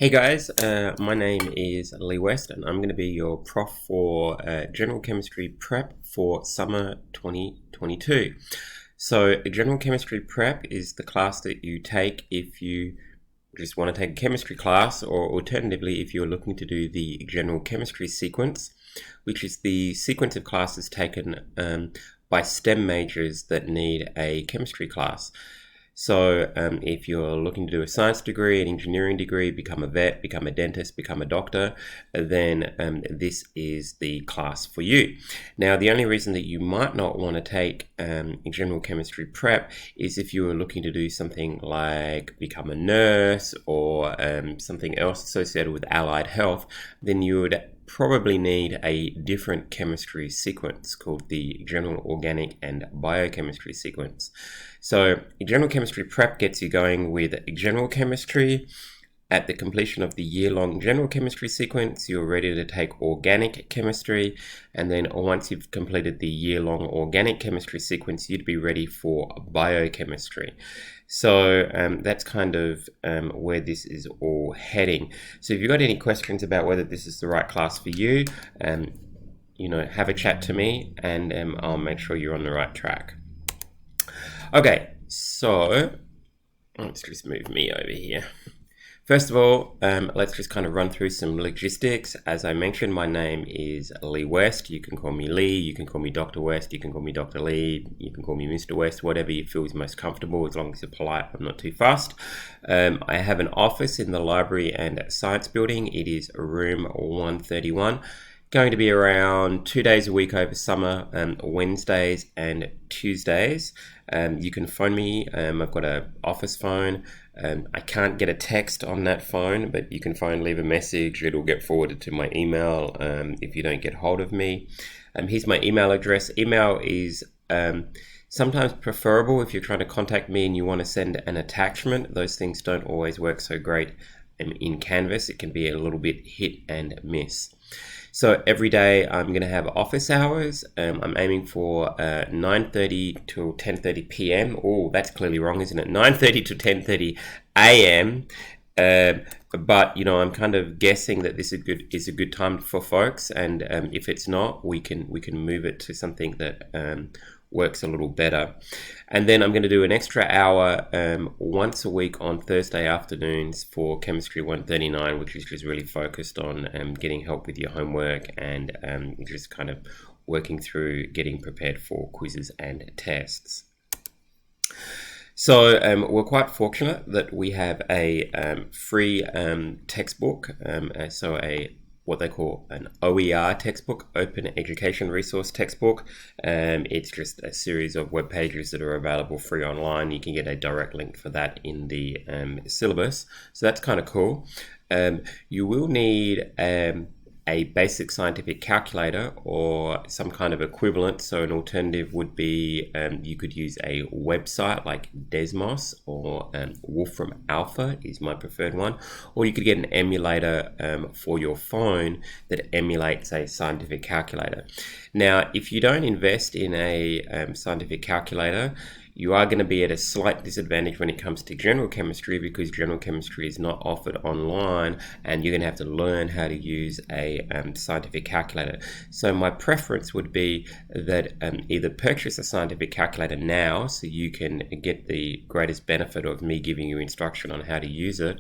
Hey guys, my name is Lee West and I'm going to be your prof for General Chemistry Prep for summer 2022. So General Chemistry Prep is the class that you take if you just want to take a chemistry class, or alternatively if you're looking to do the General Chemistry sequence, which is the sequence of classes taken by STEM majors that need a chemistry class. So if you're looking to do a science degree, an engineering degree, become a vet, become a dentist, become a doctor, then this is the class for you. Now, the only reason that you might not want to take general chemistry prep is if you were looking to do something like become a nurse or something else associated with allied health, then you would probably need a different chemistry sequence called the general organic and biochemistry sequence. So general chemistry prep gets you going with general chemistry. At the completion of the year-long general chemistry sequence, you're ready to take organic chemistry, and then once you've completed the year-long organic chemistry sequence, you'd be ready for biochemistry. So that's kind of where this is all heading. So if you've got any questions about whether this is the right class for you, have a chat to me, and I'll make sure you're on the right track. Okay, so let's just move me over here. First of all, let's just kind of run through some logistics. As I mentioned, my name is Lee West. You can call me Lee, you can call me Dr. West, you can call me Dr. Lee, you can call me Mr. West, whatever you feel is most comfortable, as long as you're polite. I'm not too fast. I have an office in the library and science building. It is room 131. Going to be around 2 days a week over summer, Wednesdays and Tuesdays. You can phone me. I've got an office phone. I can't get a text on that phone, but you can leave a message. It'll get forwarded to my email if you don't get hold of me. Here's my email address. Email is sometimes preferable if you're trying to contact me and you want to send an attachment. Those things don't always work so great in Canvas. It can be a little bit hit and miss. So every day I'm going to have office hours. I'm aiming for 9:30 to 10:30 p.m. Oh, that's clearly wrong, isn't it? 9:30 to 10:30 a.m. But I'm kind of guessing that this is a good time for folks, and if it's not, we can move it to something that works a little better. And then I'm going to do an extra hour once a week on Thursday afternoons for Chemistry 139, which is just really focused on getting help with your homework and just kind of working through getting prepared for quizzes and tests. So we're quite fortunate that we have a free textbook, what they call an OER textbook, Open Education Resource Textbook. It's just a series of web pages that are available free online. You can get a direct link for that in the syllabus. So that's kind of cool. You will need a basic scientific calculator or some kind of equivalent. So an alternative would be you could use a website like Desmos, or Wolfram Alpha is my preferred one, or you could get an emulator for your phone that emulates a scientific calculator. Now, if you don't invest in a scientific calculator, you are going to be at a slight disadvantage when it comes to general chemistry, because general chemistry is not offered online and you're going to have to learn how to use a scientific calculator. So my preference would be that either purchase a scientific calculator now so you can get the greatest benefit of me giving you instruction on how to use it,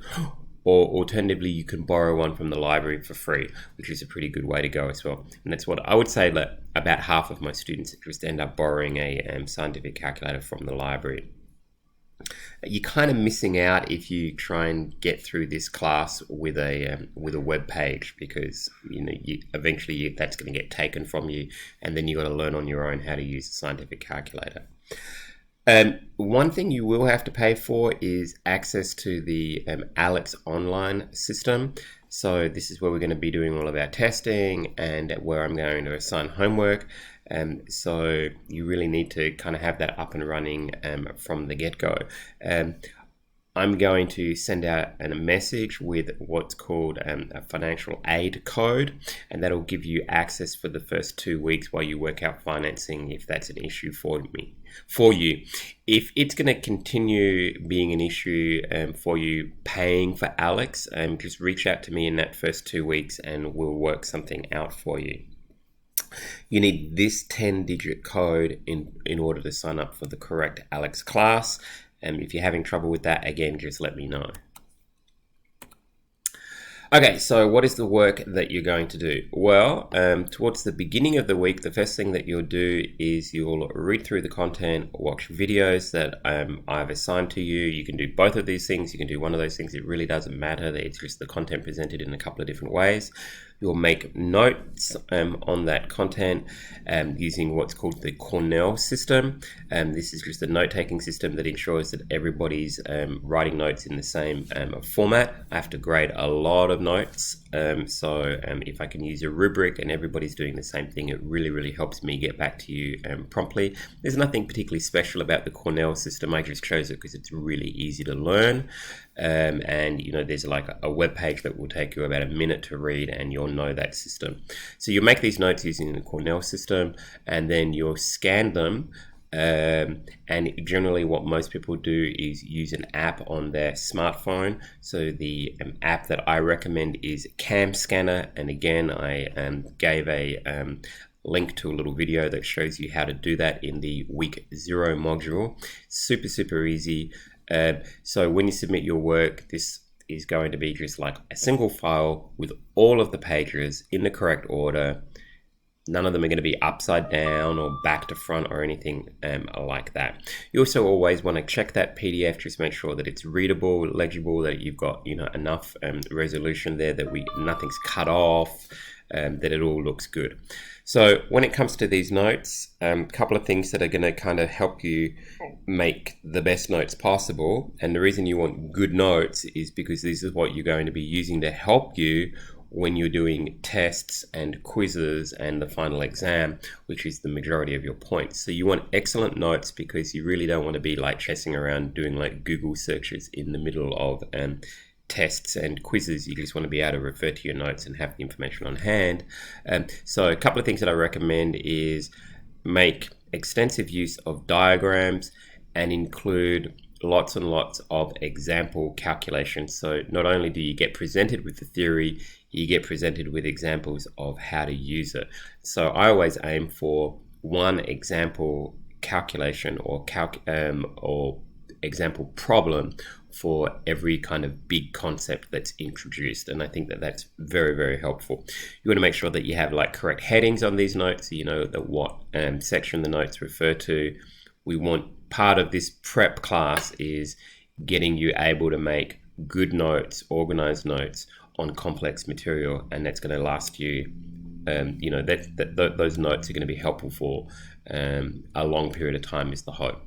or alternatively you can borrow one from the library for free, which is a pretty good way to go as well. And that's what I would say that about half of my students just end up borrowing a scientific calculator from the library. You're kind of missing out if you try and get through this class with a web page, because eventually that's going to get taken from you, and then you got to learn on your own how to use a scientific calculator. One thing you will have to pay for is access to the ALEKS online system. So this is where we're going to be doing all of our testing and where I'm going to assign homework. So you really need to kind of have that up and running from the get-go. I'm going to send out a message with what's called a financial aid code, and that'll give you access for the first 2 weeks while you work out financing if that's an issue for you. If it's going to continue being an issue for you paying for Alex, just reach out to me in that first 2 weeks and we'll work something out for you. You need this 10-digit code in order to sign up for the correct Alex class. If you're having trouble with that, again, just let me know. Okay, so what is the work that you're going to do? Well, towards the beginning of the week, the first thing that you'll do is you'll read through the content, watch videos that I've assigned to you. You can do both of these things. You can do one of those things. It really doesn't matter. It's just the content presented in a couple of different ways. You'll make notes on that content using what's called the Cornell system. This is just a note-taking system that ensures that everybody's writing notes in the same format. I have to grade a lot of notes, so if I can use a rubric and everybody's doing the same thing, it really helps me get back to you promptly. There's nothing particularly special about the Cornell system. I just chose it because it's really easy to learn. And you know, there's like a web page that will take you about a minute to read, and you'll know that system. So you make these notes using the Cornell system, and then you'll scan them. And generally what most people do is use an app on their smartphone. So the app that I recommend is Chem Scanner, and again I gave a link to a little video that shows you how to do that in the week 0 module. Super easy. So when you submit your work, this is going to be just like a single file with all of the pages in the correct order. None of them are going to be upside down or back to front or anything like that. You also always want to check that PDF, just make sure that it's readable, legible, that you've got enough resolution there, that nothing's cut off, that it all looks good. So when it comes to these notes, a couple of things that are going to kind of help you make the best notes possible. And the reason you want good notes is because this is what you're going to be using to help you when you're doing tests and quizzes and the final exam, which is the majority of your points. So you want excellent notes because you really don't want to be like chasing around doing like Google searches in the middle of tests and quizzes. You just want to be able to refer to your notes and have the information on hand. So a couple of things that I recommend is make extensive use of diagrams and include lots and lots of example calculations. So not only do you get presented with the theory, you get presented with examples of how to use it. So I always aim for one example calculation or example problem for every kind of big concept that's introduced, and I think that that's very helpful. You want to make sure that you have like correct headings on these notes, so you know that what section the notes refer to. We want part of this prep class is getting you able to make good notes, organized notes on complex material, and that's going to last you. Those notes are going to be helpful for a long period of time is the hope.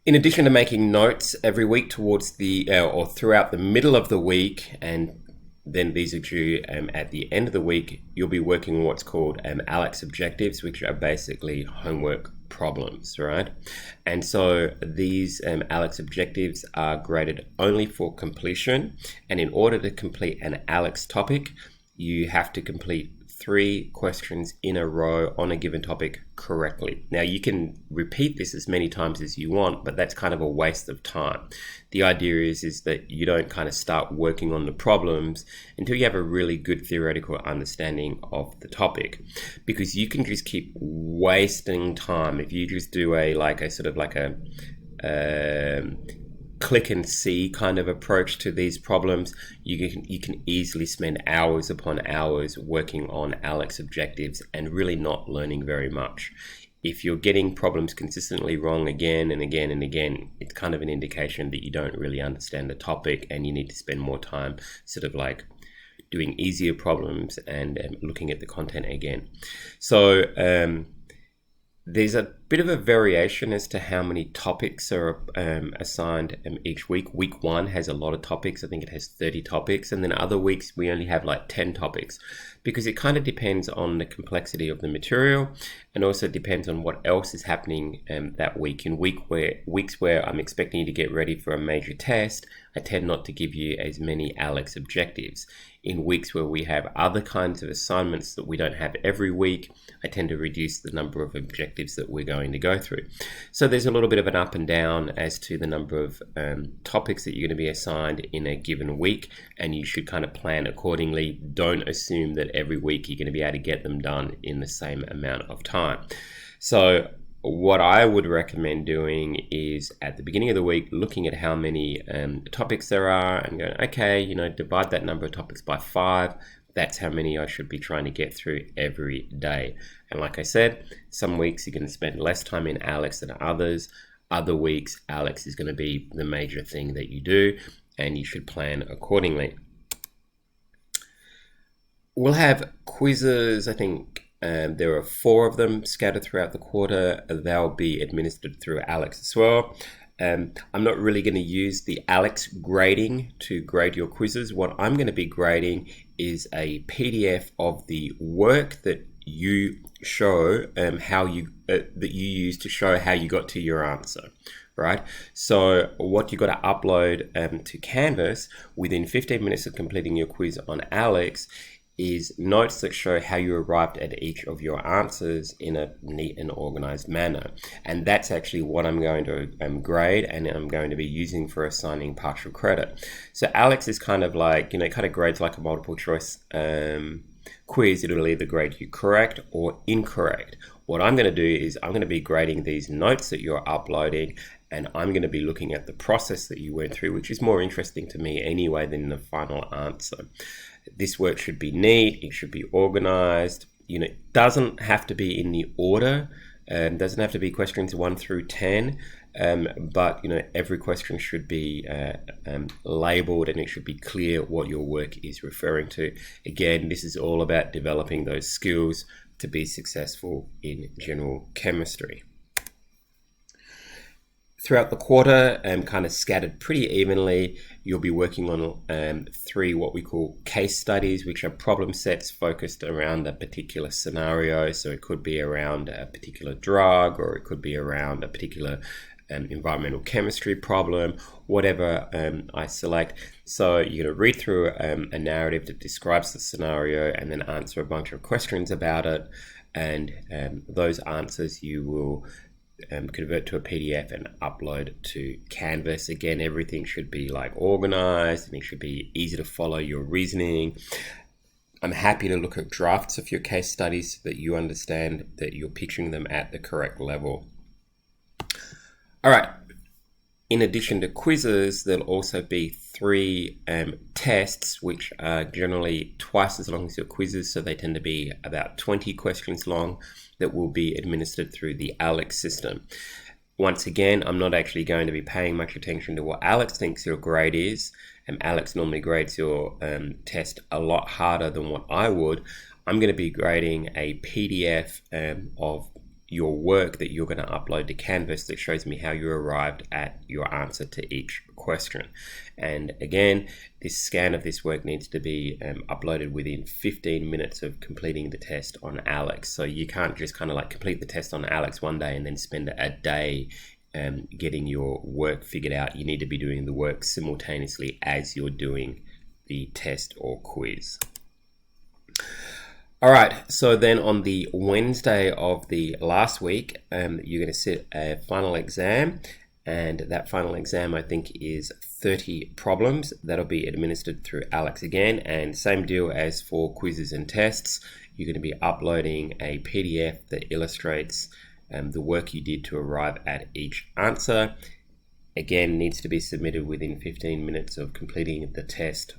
In addition to making notes every week towards the or throughout the middle of the week, and then these are due at the end of the week, you'll be working on what's called Alex objectives, which are basically homework problems, right? And so these Alex objectives are graded only for completion, and in order to complete an Alex topic, you have to complete 3 questions in a row on a given topic correctly. Now you can repeat this as many times as you want, but that's kind of a waste of time. The idea is that you don't kind of start working on the problems until you have a really good theoretical understanding of the topic, because you can just keep wasting time if you just do a click and see kind of approach to these problems. You can easily spend hours upon hours working on Alex objectives and really not learning very much. If you're getting problems consistently wrong again and again and again, it's kind of an indication that you don't really understand the topic, and you need to spend more time sort of like doing easier problems and looking at the content again. So there's a bit of a variation as to how many topics are assigned each week. Week 1 has a lot of topics. I think it has 30 topics. And then other weeks we only have like 10 topics, because it kind of depends on the complexity of the material, and also depends on what else is happening that week. In weeks where I'm expecting you to get ready for a major test, I tend not to give you as many ALEX objectives. In weeks where we have other kinds of assignments that we don't have every week, I tend to reduce the number of objectives that we're going to go through. So there's a little bit of an up and down as to the number of topics that you're going to be assigned in a given week, and you should kind of plan accordingly. Don't assume that every week you're going to be able to get them done in the same amount of time. So what I would recommend doing is at the beginning of the week, looking at how many topics there are and going, okay, divide that number of topics by 5. That's how many I should be trying to get through every day. And like I said, some weeks you're going to spend less time in ALEX than others. Other weeks, ALEX is going to be the major thing that you do, and you should plan accordingly. We'll have quizzes, I think. There are 4 of them scattered throughout the quarter. They'll be administered through ALEX as well. I'm not really going to use the ALEX grading to grade your quizzes. What I'm going to be grading is a PDF of the work that you show that you use to show how you got to your answer. Right? So what you've got to upload to Canvas within 15 minutes of completing your quiz on ALEX is notes that show how you arrived at each of your answers in a neat and organized manner. And that's actually what I'm going to grade, and I'm going to be using for assigning partial credit. So ALEX is kind of like, it kind of grades like a multiple choice quiz. It'll either grade you correct or incorrect. What I'm going to do is I'm going to be grading these notes that you're uploading, and I'm going to be looking at the process that you went through, which is more interesting to me anyway than the final answer. This work should be neat, it should be organized, it doesn't have to be in the order, doesn't have to be questions 1 through 10, but every question should be labeled, and it should be clear what your work is referring to. Again, this is all about developing those skills to be successful in general chemistry. Throughout the quarter, kind of scattered pretty evenly, you'll be working on 3 what we call case studies, which are problem sets focused around a particular scenario. So it could be around a particular drug, or it could be around a particular environmental chemistry problem, whatever I select. So you're going to read through a narrative that describes the scenario and then answer a bunch of questions about it. And those answers you will convert to a PDF and upload to Canvas. Again, everything should be like organized, and it should be easy to follow your reasoning. I'm happy to look at drafts of your case studies so that you understand that you're pitching them at the correct level. All right. In addition to quizzes, there'll also be 3 tests, which are generally twice as long as your quizzes, so they tend to be about 20 questions long, that will be administered through the ALEX system. Once again, I'm not actually going to be paying much attention to what ALEX thinks your grade is. ALEX normally grades your test a lot harder than what I would. I'm going to be grading a PDF of your work that you're going to upload to Canvas that shows me how you arrived at your answer to each question. And again, this scan of this work needs to be uploaded within 15 minutes of completing the test on ALEX. So you can't just kind of like complete the test on ALEX one day and then spend a day getting your work figured out. You need to be doing the work simultaneously as you're doing the test or quiz. All right, so then on the Wednesday of the last week, you're going to sit a final exam, and that final exam I think is 30 problems. That'll be administered through ALEX again, and same deal as for quizzes and tests. You're going to be uploading a PDF that illustrates the work you did to arrive at each answer. Again, needs to be submitted within 15 minutes of completing the test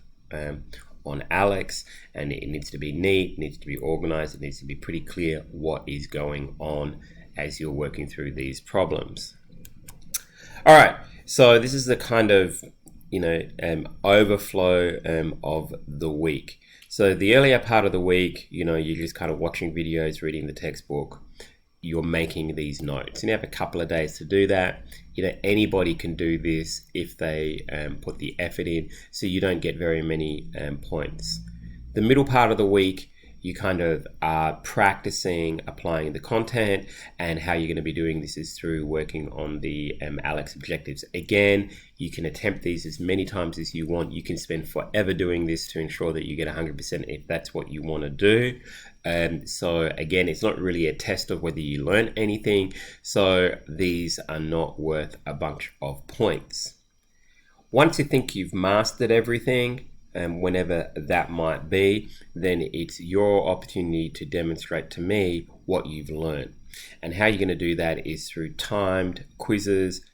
on ALEX, and it needs to be neat, needs to be organized, it needs to be pretty clear what is going on as you're working through these problems. All right, so this is the kind of overflow of the week. So the earlier part of the week, you're just kind of watching videos, reading the textbook. you're making these notes. And you have a couple of days to do that. Anybody can do this if they put the effort in, so you don't get very many points. The middle part of the week, you kind of are practicing applying the content, and how you're going to be doing this is through working on the ALEX objectives. Again, you can attempt these as many times as you want. You can spend forever doing this to ensure that you get 100% if that's what you want to do. So again, it's not really a test of whether you learn anything. So these are not worth a bunch of points. Once you think you've mastered everything, whenever that might be, then it's your opportunity to demonstrate to me what you've learned. And how you're going to do that is through timed quizzes,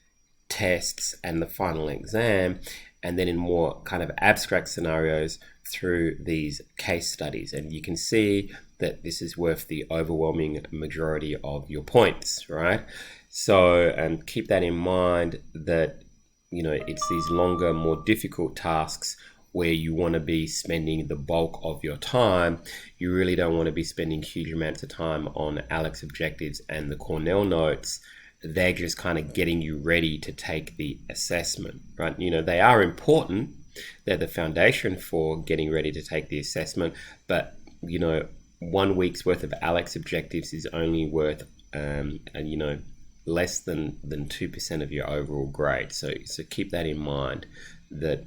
tests, and the final exam, and then in more kind of abstract scenarios through these case studies. And you can see that this is worth the overwhelming majority of your points, right? So keep that in mind, that it's these longer, more difficult tasks where you want to be spending the bulk of your time. You really don't want to be spending huge amounts of time on ALEX objectives and the Cornell notes. They're just kind of getting you ready to take the assessment, right? They are important. They're the foundation for getting ready to take the assessment. But, 1 week's worth of ALEX objectives is only worth, less than 2% of your overall grade. So keep that in mind, that,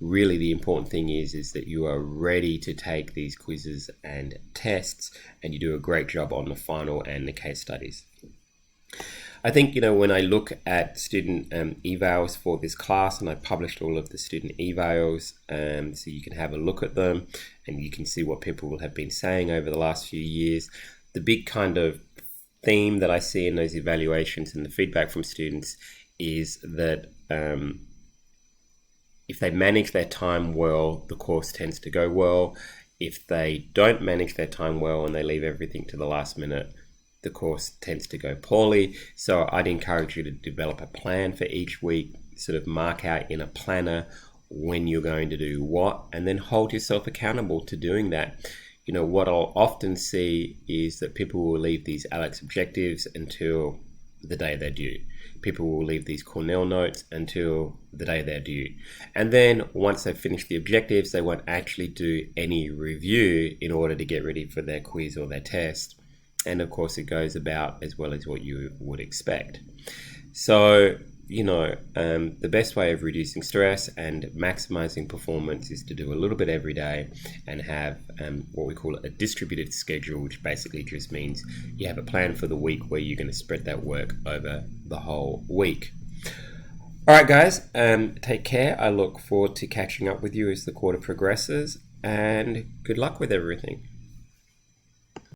really the important thing is that you are ready to take these quizzes and tests, and you do a great job on the final and the case studies. I think, when I look at student evals for this class, and I published all of the student evals, so you can have a look at them and you can see what people have been saying over the last few years. The big kind of theme that I see in those evaluations and the feedback from students is that if they manage their time well, the course tends to go well. If they don't manage their time well and they leave everything to the last minute, the course tends to go poorly. So I'd encourage you to develop a plan for each week, sort of mark out in a planner when you're going to do what, and then hold yourself accountable to doing that. What I'll often see is that people will leave these ALEX objectives until the day they're due. People will leave these Cornell notes until the day they're due. And then once they've finished the objectives, they won't actually do any review in order to get ready for their quiz or their test. And of course, it goes about as well as what you would expect. So, the best way of reducing stress and maximizing performance is to do a little bit every day and have what we call a distributed schedule, which basically just means you have a plan for the week where you're going to spread that work over the whole week. All right, guys, take care. I look forward to catching up with you as the quarter progresses, and good luck with everything.